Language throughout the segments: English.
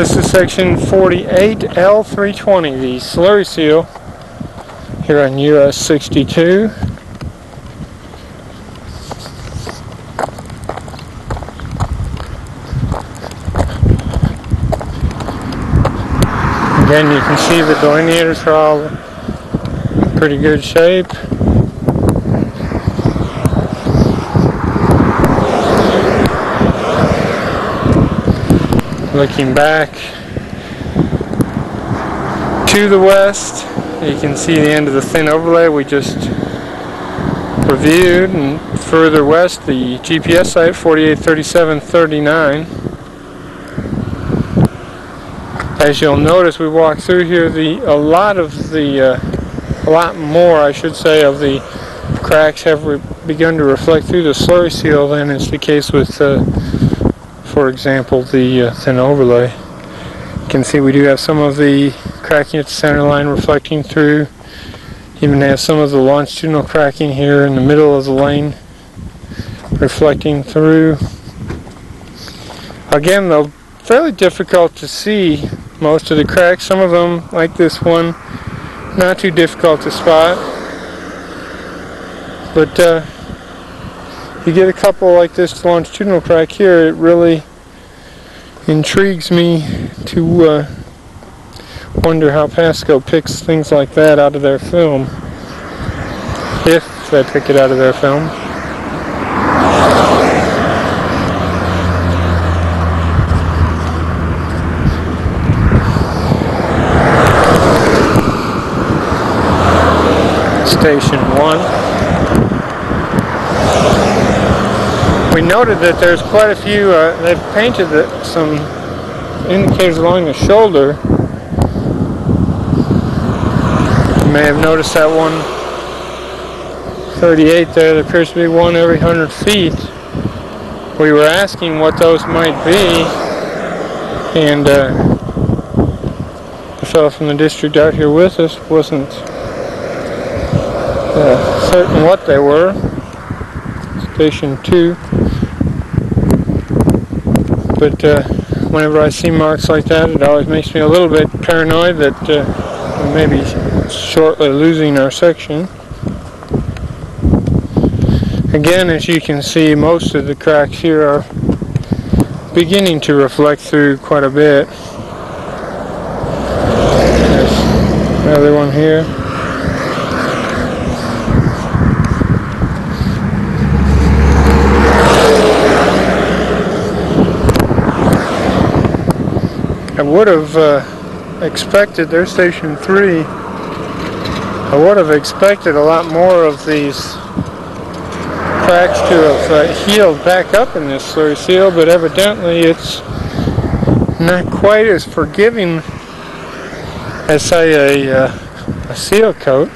This is section 48L320, the slurry seal here on US 62. Again, you can see the delineators are all in pretty good shape. Looking back to the west, you can see the end of the thin overlay we just reviewed, and further west the GPS site 483739. As you'll notice, we walked through here, a lot more I should say of the cracks have begun to reflect through the slurry seal than is the case with for example, the thin overlay. You can see we do have some of the cracking at the center line reflecting through. Even have some of the longitudinal cracking here in the middle of the lane reflecting through. Again, though, fairly difficult to see most of the cracks. Some of them, like this one, not too difficult to spot. But you get a couple like this longitudinal crack here, it really intrigues me to wonder how Pasco picks things like that out of their film, if they pick it out of their film. Station 1. We noted that there's quite a few, they've painted some indicators along the shoulder. You may have noticed that 138 there appears to be one every 100 feet. We were asking what those might be, and the fellow from the district out here with us wasn't certain what they were. Station 2. But whenever I see marks like that, it always makes me a little bit paranoid that we may be shortly losing our section. Again, as you can see, most of the cracks here are beginning to reflect through quite a bit. There's another one here. I would have expected, there's station 3, I would have expected a lot more of these cracks to have healed back up in this slurry seal, but evidently it's not quite as forgiving as, say, a seal coat.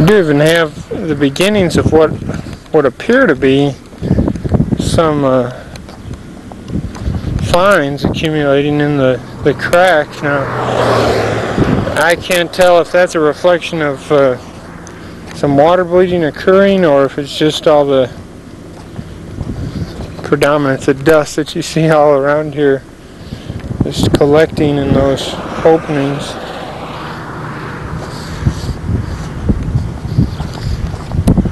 We do even have the beginnings of what appear to be some fines accumulating in the crack. Now, I can't tell if that's a reflection of some water bleeding occurring, or if it's just all the predominance of dust that you see all around here just collecting in those openings.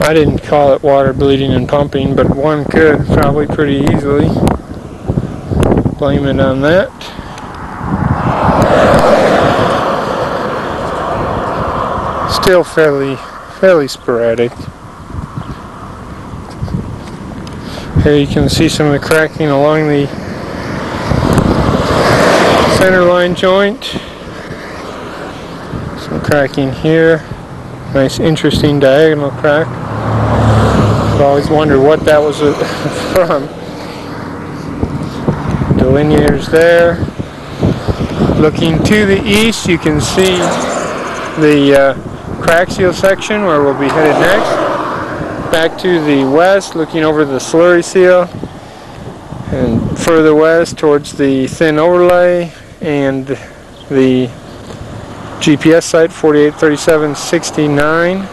I didn't call it water bleeding and pumping, but one could probably pretty easily blame it on that. Still fairly sporadic. Here you can see some of the cracking along the center line joint. Some cracking here. Nice, interesting diagonal crack. I've always wondered what that was from. Delineators there. Looking to the east, you can see the crack seal section where we'll be headed next. Back to the west, looking over the slurry seal, and further west towards the thin overlay and the GPS site 483769.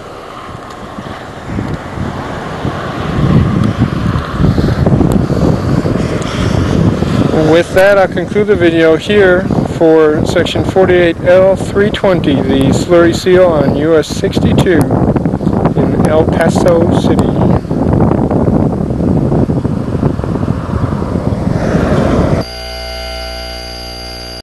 With that, I'll conclude the video here for section 48L320, the slurry seal on US 62 in El Paso City.